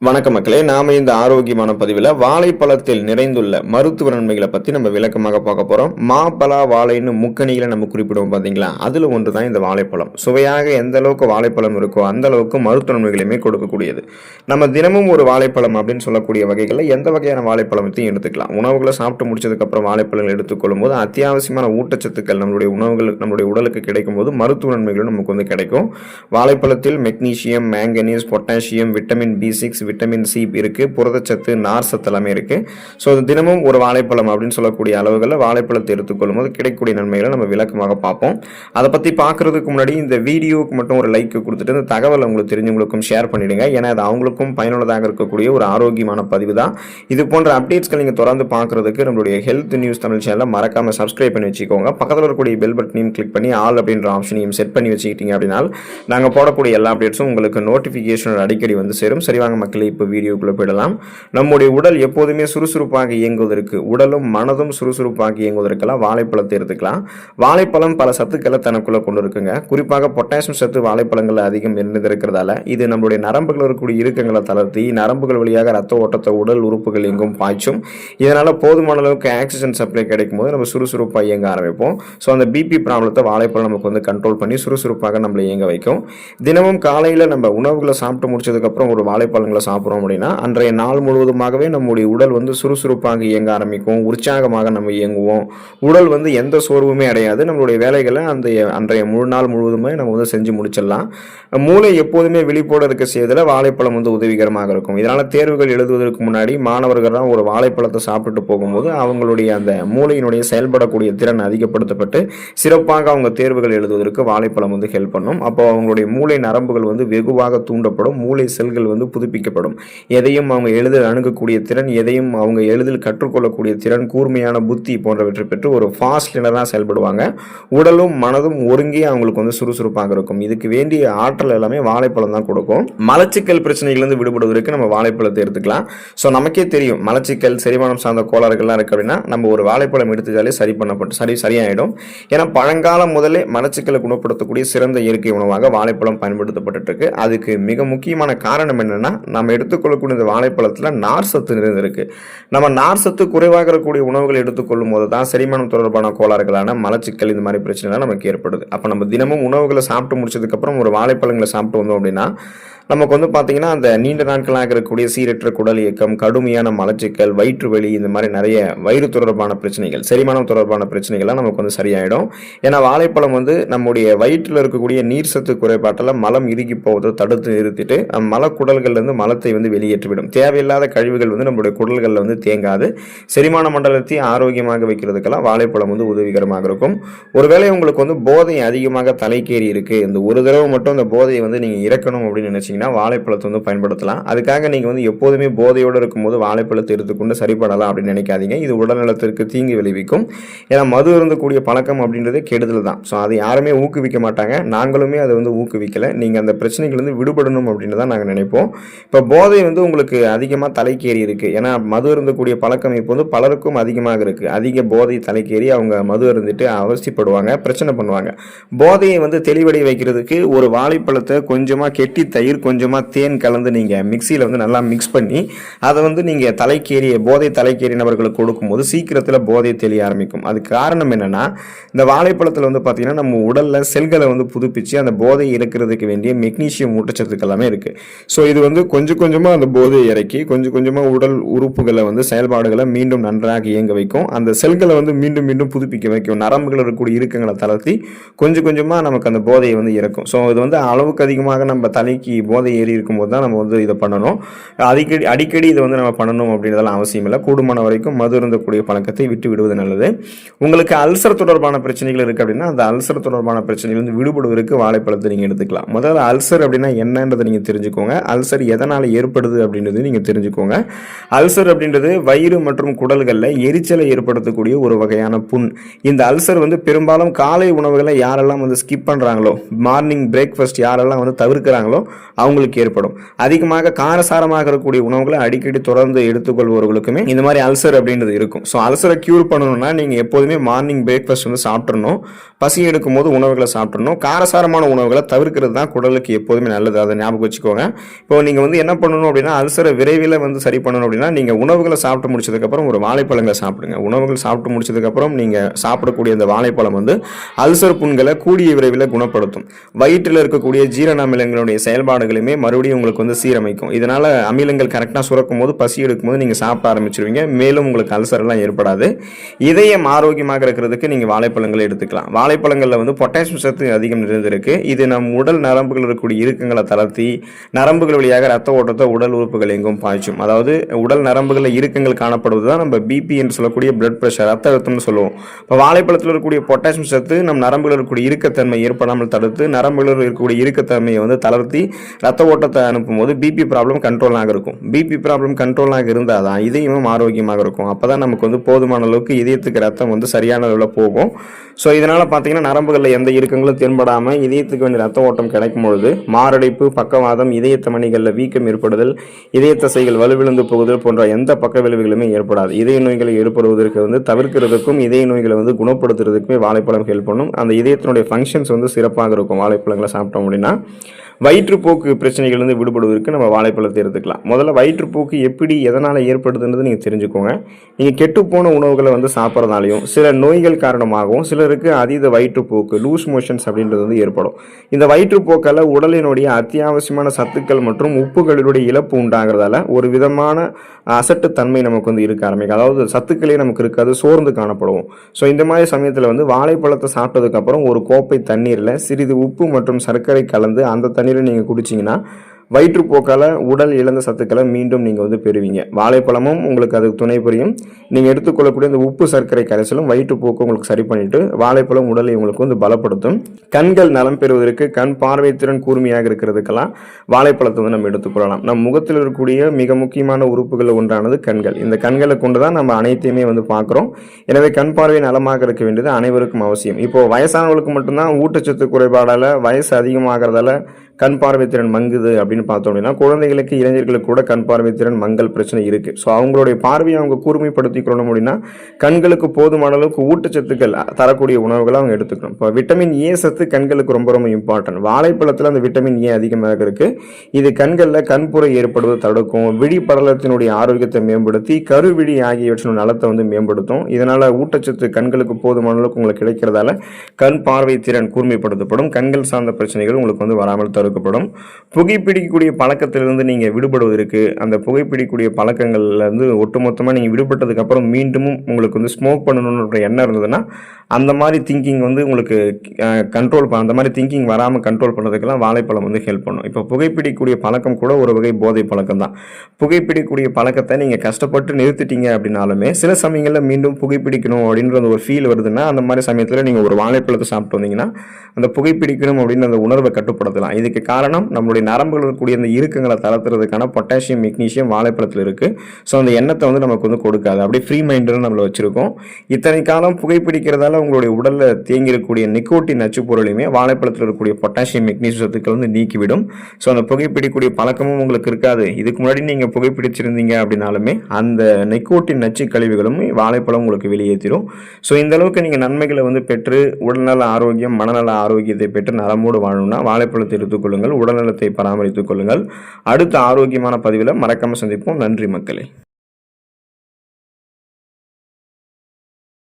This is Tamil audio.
வணக்கம் மக்களே, நாம இந்த ஆரோக்கியமான பதிவில் வாழைப்பழத்தில் நிறைந்துள்ள மருத்துவ நன்மைகளை பற்றி நம்ம விளக்கமாக பார்க்க போகிறோம். மாப்பழா வாழைன்னு முக்கணிகளை நம்ம குறிப்பிடுவோம் பார்த்தீங்களா, அதில் ஒன்று தான் இந்த வாழைப்பழம். சுவையாக எந்த அளவுக்கு வாழைப்பழம் இருக்கோ அந்த அளவுக்கு மருத்துவ நன்மைகளையுமே கொடுக்கக்கூடியது. நம்ம தினமும் ஒரு வாழைப்பழம் அப்படின்னு சொல்லக்கூடிய வகைகளில் எந்த வகையான வாழைப்பழத்தையும் எடுத்துக்கலாம். உணவுகளை சாப்பிட்டு முடிச்சதுக்கப்புறம் வாழைப்பழங்கள் எடுத்துக்கொள்ளும் போது அத்தியாவசியமான ஊட்டச்சத்துக்கள் நம்முடைய உடலுக்கு கிடைக்கும் போது மருத்துவ நன்மைகளும் நமக்கு கிடைக்கும். வாழைப்பழத்தில் magnesium, manganese, potassium, vitamin B6, vitamin C இருக்கு, புரதச்சத்து, நார் சத்து எல்லாமே இருக்கு. ஸோ தினமும் ஒரு வாழைப்பழம் அப்படின்னு சொல்லக்கூடிய அளவுகளில் வாழைப்பழத்தை எடுத்துக்கொள்ளும் போது கிடைக்கக்கூடிய நன்மைகளை நம்ம விளக்கமாக பார்ப்போம். அதை பற்றி பார்க்கறதுக்கு முன்னாடி இந்த வீடியோவுக்கு மட்டும் ஒரு லைக் கொடுத்துட்டு இந்த தகவல் உங்களுக்கு தெரிஞ்சவங்களுக்கும் ஷேர் பண்ணிடுங்க. ஏன்னா அது அவங்களுக்கும் பயனுள்ளதாக இருக்கக்கூடிய ஒரு ஆரோக்கியமான பதிவு தான். இது போன்ற அப்டேட்ஸ்கள் நீங்கள் தொடர்ந்து பார்க்கறதுக்கு நம்மளுடைய ஹெல்த் நியூஸ் தமிழ் சேனலை மறக்காம சப்ஸ்கிரைப் பண்ணி வச்சுக்கோங்க. பக்கத்தில் இருக்கக்கூடிய பெல் பட்டனையும் கிளிக் பண்ணி ஆல் அப்படின்ற ஆப்ஷனையும் செட் பண்ணி வச்சுக்கிட்டீங்க அப்படின்னா நாங்கள் போடக்கூடிய எல்லா அப்டேட்ஸும் உங்களுக்கு நோட்டிஃபிகேஷன் அடிக்கடி வந்து சேரும். சரிவாங்க மக்களே, இப்போ வீடியோக்குள்ள போயிடலாம். நம்முடைய உடல் எப்போதுமே சுறுசுறுப்பாக இயங்குவதற்கு, உடலும் மனதும் சுறுசுறுப்பாக இயங்குவதற்கெல்லாம் வாழைப்பழத்தை எடுத்துக்கலாம். வாழைப்பழம் பல சத்துக்களை தனக்குள்ள கொண்டு இருக்குங்க. குறிப்பாக பொட்டாசியம் சத்து வாழைப்பழங்கள் அதிகம் இருந்திருக்கிறதால இது நம்மளுடைய நரம்புகள் இருக்கக்கூடிய இறுக்கங்களை தளர்த்தி நரம்புகள் வழியாக ரத்த ஓட்டத்தை உடல் உறுப்புகள் எங்கும் பாய்ச்சும். இதனால போதுமான அளவுக்கு ஆக்சிஜன் சப்ளை கிடைக்கும் போது நம்ம சுறுசுறுப்பாக இயங்க ஆரம்பிப்போம். ஸோ அந்த பிபி ப்ராப்ளத்தை வாழைப்பழம் நமக்கு கண்ட்ரோல் பண்ணி சுறுசுறுப்பாக நம்மளை இயங்க வைக்கும். தினமும் காலையில் நம்ம உணவுகளை சாப்பிட்டு முடிச்சதுக்கப்புறம் ஒரு வாழைப்பழங்களை சாப்பிட்றோம் அப்படின்னா அன்றைய நாள் முழுவதுமாகவே நம்முடைய உடல் சுறுசுறுப்பாக இயங்க ஆரம்பிக்கும். உற்சாகமாக நம்ம இயங்குவோம். உடல் எந்த சோர்வுமே அடையாது. நம்மளுடைய வேலைகளை அன்றைய முழு நாள் முழுவதுமே நம்ம செஞ்சு முடிச்சிடலாம். மூளை எப்போதுமே விழிப்போடு இருக்க செய்யறதுல வாழைப்பழம் உதவிகரமாக இருக்கும். இதனால தேர்வுகள் எழுதுவதற்கு முன்னாடி மாணவர்கள் ஒரு வாழைப்பழத்தை சாப்பிட்டு போகும்போது அவங்களுடைய அந்த மூளையினுடைய செயல்படக்கூடிய திறன் அதிகப்படுத்தப்பட்டு சிறப்பாக அவங்க தேர்வுகள் எழுதுவதற்கு வாழைப்பழம் ஹெல்ப் பண்ணும். அப்போ அவங்களுடைய மூளை நரம்புகள் வெகுவாக தூண்டப்படும். மூளை செல்கள் புதுப்பிக்கப்படும். எதையும் அவங்க எளிதில் அணுகக்கூடிய திறன், எதையும் அவங்க எளிதில் கற்றுக்கொள்ளக்கூடிய திறன், கூர்மையான புத்தி போன்றவற்றை பெற்று ஒரு ஃபாஸ்ட் லேர்னராக செயல்படுவாங்க. உடலும் மனதும் ஒருங்கே அவங்களுக்கு சுறுசுறுப்பாக இருக்கும். இதுக்கு வேண்டிய ஆற்றல் எல்லாமே வாழைப்பழம் தான் கொடுக்கும். மலச்சிக்கல் பிரச்சனைகள் விடுபடுவதற்கு நம்ம வாழைப்பழத்தை எடுத்துக்கலாம். ஸோ நமக்கே தெரியும், மலச்சிக்கல், செரிமானம் சார்ந்த கோளாறுகள்லாம் இருக்கு அப்படின்னா நம்ம ஒரு வாழைப்பழம் எடுத்துட்டாலே சரியாயிடும். ஏன்னா பழங்காலம் முதலே மலச்சிக்கலை குணப்படுத்தக்கூடிய சிறந்த இயற்கை உணவாக வாழைப்பழம் பயன்படுத்தப்பட்டு இருக்கு. அதுக்கு மிக முக்கியமான காரணம் என்னன்னா, நம்ம எடுத்துக்கொள்ளக்கூடிய இந்த வாழைப்பழத்தில் நார் சத்து நிறைந்திருக்கு. நம்ம நார் சத்து குறைவாக இருக்கக்கூடிய உணவுகளை எடுத்துக்கொள்ளும் போது தான் செரிமானம் தொடர்பான கோளாறுகளான மலச்சிக்கல் இந்த மாதிரி பிரச்சனைலாம் நமக்கு ஏற்படுது. அப்போ நம்ம தினமும் உணவுகளை சாப்பிட்டு முடிச்சதுக்கப்புறம் ஒரு வாழைப்பழங்களை சாப்பிட்டு வந்தோம் அப்படின்னா நமக்கு பார்த்தீங்கன்னா அந்த நீண்ட நாட்களாக இருக்கக்கூடிய சீரற்ற குடல் இயக்கம், கடுமையான மலச்சிக்கல், வயிற்று வலி, இந்த மாதிரி நிறைய வயிறு தொடர்பான பிரச்சனைகள், செரிமானம் தொடர்பான பிரச்சனைகள்லாம் நமக்கு சரியாயிடும். ஏன்னா வாழைப்பழம் நம்முடைய வயிற்றில் இருக்கக்கூடிய நீர் சத்து குறைபாட்டில் மலம் இறுகி போவதை தடுத்து நிறுத்திட்டு மலக்குடல்கள்லேருந்து மலத்தை வெளியேற்றிவிடும். தேவையில்லாத கழிவுகள் நம்முடைய குடல்களில் தேங்காது. செரிமான மண்டலத்தை ஆரோக்கியமாக வைக்கிறதுக்கெல்லாம் வாழைப்பழம் உதவிகரமாக இருக்கும். ஒருவேளை உங்களுக்கு போதை அதிகமாக தலைக்கேறி இருக்கு, இந்த ஒரு தடவை மட்டும் அந்த போதையை நீங்கள் இறக்கணும் அப்படின்னு நினைச்சீங்கன்னா வாழைப்பழத்தை பயன்படுத்தலாம். அதுக்காக நீங்க எப்போதுமே போதையோடு இருக்கும்போது வாழைப்பழத்தை எடுத்துக்கொண்டு சரிபடலாம் அப்படின்னு நினைக்காதீங்க. இது உடல்நலத்திற்கு தீங்கு விளைவிக்கும். ஏன்னா மது இருந்தக்கூடிய பழக்கம் அப்படின்றது கெடுதல் தான். ஸோ அதை யாருமே ஊக்குவிக்க மாட்டாங்க. நாங்களுமே அதை ஊக்குவிக்கல. நீங்க அந்த பிரச்சனைகள் விடுபடணும் அப்படின்னு தான் நாங்கள் நினைப்போம். இப்போ போதை உங்களுக்கு அதிகமாக தலைக்கேறி இருக்கு. ஏன்னா மது இருந்தக்கூடிய பழக்கம் இப்போ பலருக்கும் அதிகமாக இருக்கு. அதிக போதை தலைக்கேறி அவங்க மது இருந்துட்டு அவசியப்படுவாங்க, பிரச்சனை பண்ணுவாங்க. போதையை தெளிவடை வைக்கிறதுக்கு ஒரு வாழைப்பழத்தை கொஞ்சமா கெட்டி தயிர், கொஞ்சமா தேன் கலந்து நீங்க மிக்சியில நல்லா மிக்ஸ் பண்ணி அதை நீங்க போதை தலைக்கேறிய நபர்களுக்கு கொடுக்கும்போது சீக்கிரத்தில் போதை தெளிய ஆரம்பிக்கும். அதுக்கு காரணம் என்னன்னா, இந்த வாழைப்பழத்தில் பார்த்தீங்கன்னா நம்ம உடல்ல செல்களை புதுப்பிச்சு அந்த போதை இறக்கிறதுக்கு வேண்டிய மெக்னீசியம் ஊட்டச்சத்துக்கள் எல்லாமே இருக்கு. ஸோ இது கொஞ்சம் கொஞ்சமா அந்த போதையை இறக்கி கொஞ்சம் கொஞ்சமா உடல் உறுப்புகளை செயல்பாடுகளை மீண்டும் நன்றாக இயங்க வைக்கும். அந்த செல்களை மீண்டும் மீண்டும் புதுப்பிக்க வைக்கும். நரம்புகள் இருக்கக்கூடிய இறுக்கங்களை தளர்த்தி கொஞ்சம் கொஞ்சமா நமக்கு அந்த போதையை இறக்கும். ஸோ இது அளவுக்கு அதிகமாக நம்ம தலைக்கு போதை ஏறி இருக்கும்போது தான் நம்ம இதை பண்ணணும். அடிக்கடி இதை நம்ம பண்ணணும் அப்படின்றதெல்லாம் அவசியம் இல்லை. கூடுமான வரைக்கும் மது இருந்தக்கூடிய பழக்கத்தை விட்டு விடுவது நல்லது. உங்களுக்கு அல்சர் தொடர்பான பிரச்சனைகள் இருக்கு அப்படின்னா அந்த அல்சர் தொடர்பான பிரச்சனைகள் விடுபடுவதற்கு வாழைப்பழத்தை நீங்க எடுத்துக்கலாம். முதல்ல அல்சர் அப்படின்னா என்னன்றதை நீங்க தெரிஞ்சுக்கோங்க. அல்சர் எதனால ஏற்படுது அப்படின்றது நீங்க தெரிஞ்சுக்கோங்க. அல்சர் அப்படின்றது வயிறு மற்றும் குடல்களில் எரிச்சலை ஏற்படுத்தக்கூடிய ஒரு வகையான புண். இந்த அல்சர் பெரும்பாலும் காலை உணவுகளை யாரெல்லாம் ஸ்கிப் பண்றாங்களோ, மார்னிங் பிரேக்ஃபாஸ்ட் யாரெல்லாம் தவிர்க்கிறாங்களோ அவங்களுக்கு ஏற்படும். அதிகமாக காரசாரமாக இருக்கக்கூடிய உணவுகளை அடிக்கடி தொடர்ந்து எடுத்துக்கொள்பவர்களுக்குமே இந்த மாதிரி அல்சர் அப்படின்றது இருக்கும். ஸோ அல்சரை கியூர் பண்ணணும்னா நீங்கள் எப்போதுமே மார்னிங் பிரேக்ஃபாஸ்ட் வந்து சாப்பிட்றணும். பசி எடுக்கும் போது உணவுகளை சாப்பிட்றணும். காரசாரமான உணவுகளை தவிர்க்கிறது தான் குடலுக்கு எப்போதுமே நல்லது. அதை ஞாபகம் வச்சுக்கோங்க. இப்போ நீங்கள் வந்து என்ன பண்ணணும் அப்படின்னா, அல்சரை விரைவில் வந்து சரி பண்ணணும் அப்படின்னா, நீங்கள் உணவுகளை சாப்பிட்டு முடிச்சதுக்கப்புறம் ஒரு வாழைப்பழங்களை சாப்பிடுங்க. உணவுகள் சாப்பிட்டு முடிச்சதுக்கப்புறம் நீங்கள் சாப்பிடக்கூடிய அந்த வாழைப்பழம் வந்து அல்சர் புண்களை கூடிய விரைவில் குணப்படுத்தும். வயிற்றில் இருக்கக்கூடிய ஜீரண அமிலங்களுடைய செயல்பாடுகளுமே மறுபடியும் உங்களுக்கு வந்து சீரமைக்கும். இதனால அமிலங்கள் கரெக்டாக சுரக்கும் போது பசி எடுக்கும் போது நீங்கள் சாப்பிட ஆரம்பிச்சிருவீங்க. மேலும் உங்களுக்கு அல்சர் எல்லாம் ஏற்படாது. இதயம் ஆரோக்கியமாக இருக்கிறதுக்கு நீங்கள் வாழைப்பழங்களை எடுத்துக்கலாம். வாழைப்பழங்களில் வந்து பொட்டாசியம் சத்து அதிகம் நிறைந்திருக்கு. இது நம் உடல் நரம்புகள் இருக்கக்கூடிய இறுக்கங்களை தளர்த்தி நரம்புகள் வழியாக ரத்த ஓட்டத்தை உடல் உறுப்புகள் எங்கும் பாய்ச்சும். அதாவது உடல் நரம்புகளில் இறுக்கங்கள் காணப்படுவது தான் நம்ம பிபி என்று சொல்லக்கூடிய பிளட் பிரஷர், ரத்த அழுத்தம்னு சொல்லுவோம். இப்போ வாழைப்பழத்தில் இருக்கக்கூடிய பொட்டாசியம் சத்து நம் நரம்புகளில் இருக்கக்கூடிய இறுக்கத்தன்மை ஏற்படாமல் தடுத்து நரம்புகளில் இருக்கக்கூடிய இறுக்கத்தன்மையை வந்து தளர்த்தி ரத்த ஓட்டத்தை அனுப்பும் போது பிபி ப்ராப்ளம் கண்ட்ரோலாக இருக்கும். பிபி ப்ராப்ளம் கண்ட்ரோலாக இருந்தால் தான் இதயமும் ஆரோக்கியமாக இருக்கும். அப்போ தான் நமக்கு வந்து போதுமான அளவுக்கு இதயத்துக்கு ரத்தம் வந்து சரியான அளவில் போகும். ஸோ இதனால் பார்த்தீங்கன்னா நரம்புகளில் எந்த இறுக்கங்களும் தென்படாமல் இதயத்துக்கு வேண்டிய ரத்த ஓட்டம் கிடைக்கும் பொழுது மாரடைப்பு, பக்கவாதம், இதயத்த மணிகளில் வீக்கம் ஏற்படுதல், இதய தசைகள் வலுவிழந்து போகுதல் போன்ற எந்த பக்க விளைவுகளுமே ஏற்படாது. இதய நோய்களை ஏற்படுவதற்கு வந்து தவிர்க்கிறதுக்கும் இதய நோய்களை வந்து குணப்படுத்துறதுக்குமே வாழைப்பழம் ஹெல்ப் பண்ணும். அந்த இதயத்தினுடைய ஃபங்க்ஷன்ஸ் வந்து சிறப்பாக இருக்கும் வாழைப்பழங்களை சாப்பிட்டோம் அப்படின்னா. வயிற்றுப்போக்கு பிரச்சனைகள்லேருந்து விடுபடுவதற்கு நம்ம வாழைப்பழத்தை எடுத்துக்கலாம். முதல்ல வயிற்றுப்போக்கு எப்படி எதனால் ஏற்படுதுன்றது நீங்கள் தெரிஞ்சுக்கோங்க. நீங்கள் கெட்டுப்போன உணவுகளை வந்து சாப்பிட்றதுனாலையும் சில நோய்கள் காரணமாகவும் சிலருக்கு அதீத வயிற்றுப்போக்கு லூஸ் மோஷன்ஸ் அப்படின்றது வந்து ஏற்படும். இந்த வயிற்றுப்போக்கால் உடலினுடைய அத்தியாவசியமான சத்துக்கள் மற்றும் உப்புகளினுடைய இழப்பு உண்டாகிறதால ஒரு விதமான அசட்டுத்தன்மை நமக்கு வந்து இருக்க ஆரம்பிக்கும். அதாவது சத்துக்களே நமக்கு இருக்காது, சோர்ந்து காணப்படுவோம். ஸோ இந்த மாதிரி சமயத்தில் வந்து வாழைப்பழத்தை சாப்பிட்டதுக்கப்புறம் ஒரு கோப்பை தண்ணீரில் சிறிது உப்பு மற்றும் சர்க்கரை கலந்து அந்த தண்ணீரை நீங்கள் குடிச்சிங்கன்னா வயிற்றுப்போக்கால் உடல் இழந்த சத்துக்களை மீண்டும் நீங்கள் வந்து பெறுவீங்க. வாழைப்பழமும் உங்களுக்கு அதுக்கு துணை புரியும். நீங்கள் எடுத்துக்கொள்ளக்கூடிய இந்த உப்பு சர்க்கரை கரைசலும் வயிற்றுப்போக்கு உங்களுக்கு சரி பண்ணிட்டு வாழைப்பழம் உடலை உங்களுக்கு வந்து பலப்படுத்தும். கண்கள் நலம் பெறுவதற்கு, கண் பார்வை திறன் கூர்மையாக இருக்கிறதுக்கெல்லாம் வாழைப்பழத்தை வந்து நம்ம எடுத்துக்கொள்ளலாம். நம் முகத்தில் இருக்கக்கூடிய மிக முக்கியமான உறுப்புகள் ஒன்றானது கண்கள். இந்த கண்களை கொண்டு தான் நம்ம அனைத்தையுமே வந்து பார்க்குறோம். எனவே கண் பார்வை நலமாக இருக்க வேண்டியது அனைவருக்கும் அவசியம். இப்போ வயசானவர்களுக்கு மட்டும்தான் ஊட்டச்சத்து குறைபாடால் வயசு அதிகமாகிறதால கண் பார்வை திறன் மங்குது அப்படின்னு பார்த்தோம் அப்படின்னா, குழந்தைகளுக்கு, இளைஞர்களுக்கு கூட கண் பார்வை திறன் மங்கல் பிரச்சனை இருக்குது. ஸோ அவங்களுடைய பார்வையை அவங்க கூர்மைப்படுத்திக்கணும் அப்படின்னா கண்களுக்கு போதுமான அளவுக்கு ஊட்டச்சத்துக்கள் தரக்கூடிய உணவுகளை அவங்க எடுத்துக்கணும். இப்போ விட்டமின் ஏ சத்து கண்களுக்கு ரொம்ப ரொம்ப இம்பார்ட்டன்ட். வாழைப்பழத்தில் அந்த விட்டமின் ஏ அதிகமாக இருக்குது. இது கண்களில் கண்புரை ஏற்படுவதை தடுக்கும். விழி படலத்தினுடைய ஆரோக்கியத்தை மேம்படுத்தி கருவிழி ஆகியவற்றின் நலத்தை வந்து மேம்படுத்தும். இதனால் ஊட்டச்சத்து கண்களுக்கு போதுமான அளவுக்கு உங்களுக்கு கிடைக்கிறதால கண் பார்வை திறன் கூர்மைப்படுத்தப்படும். கண்கள் சார்ந்த பிரச்சனைகள் உங்களுக்கு வந்து வராமல் தடுக்கும். புகைப்பிடிக்கக்கூடிய பழக்கத்திலிருந்து நீங்கள் விடுபடுவதற்கு, அந்த புகைப்பிடிக்கக்கூடிய பழக்கங்கள்லேருந்து ஒட்டுமொத்தமாக நீங்கள் விடுபட்டதுக்கு அப்புறம் மீண்டும் உங்களுக்கு வந்து ஸ்மோக் பண்ணணுன்ற எண்ணம் இருந்ததுன்னா அந்த மாதிரி திங்கிங் வந்து உங்களுக்கு அந்த மாதிரி திங்கிங் வராமல் கண்ட்ரோல் பண்ணுறதுக்கெல்லாம் வாழைப்பழம் வந்து ஹெல்ப் பண்ணும். இப்போ புகைப்பிடிக்கக்கூடிய பழக்கம் கூட ஒரு வகை போதை பழக்கம் தான். புகைப்பிடிக்கக்கூடிய பழக்கத்தை நீங்கள் கஷ்டப்பட்டு நிறுத்திட்டீங்க அப்படின்னாலுமே சில சமயங்களில் மீண்டும் புகைப்பிடிக்கணும் அப்படின்ற ஒரு ஃபீல் வருதுன்னா அந்த மாதிரி சமயத்தில் நீங்கள் ஒரு வாழைப்பழத்தை சாப்பிட்டு வந்தீங்கன்னா அந்த புகைப்பிடிக்கணும் அப்படின்னு அந்த உணர்வை கட்டுப்படுத்தலாம். இதுக்கு காரணம் நம்மளுடைய நரம்புகள் இருக்கக்கூடிய அந்த இறுக்கங்களை தளர்த்துறதுக்கான பொட்டாசியம், மெக்னீசியம் வாழைப்பழத்தில் இருக்குது. ஸோ அந்த எண்ணத்தை வந்து நமக்கு வந்து கொடுக்காது. அப்படியே ஃப்ரீ மைண்டுன்னு நம்மளை வச்சுருக்கோம். இத்தனை காலம் புகைப்பிடிக்கிறதால உங்களுடைய உடலில் தேங்கி இருக்கக்கூடிய நிக்கோட்டின் நச்சு பொருளையுமே வாழைப்பழத்தில் இருக்கக்கூடிய பொட்டாசியம், மெக்னீசியம் சத்துக்கள் வந்து நீக்கிவிடும். ஸோ அந்த புகைப்பிடிக்கக்கூடிய பழக்கமும் உங்களுக்கு இருக்காது. இதுக்கு முன்னாடி நீங்கள் புகைப்பிடிச்சிருந்தீங்க அப்படின்னாலுமே அந்த நிக்கோட்டின் நச்சு கழிவுகளும் வாழைப்பழம் உங்களுக்கு வெளியேற்றிடும். ஸோ இந்த அளவுக்கு நீங்கள் நன்மைகளை வந்து பெற்று உடல்நல ஆரோக்கியம், மனநல ஆரோக்கியத்தை பெற்று நலமோடு வாழணும்னா வாழைப்பழத்தை எடுத்துக்கொள்ளுங்கள். உடல்நலத்தை பராமரித்துக் கொள்ளுங்கள். அடுத்த ஆரோக்கியமான பதிவில் மறக்காம சந்திப்போம். நன்றி மக்களே.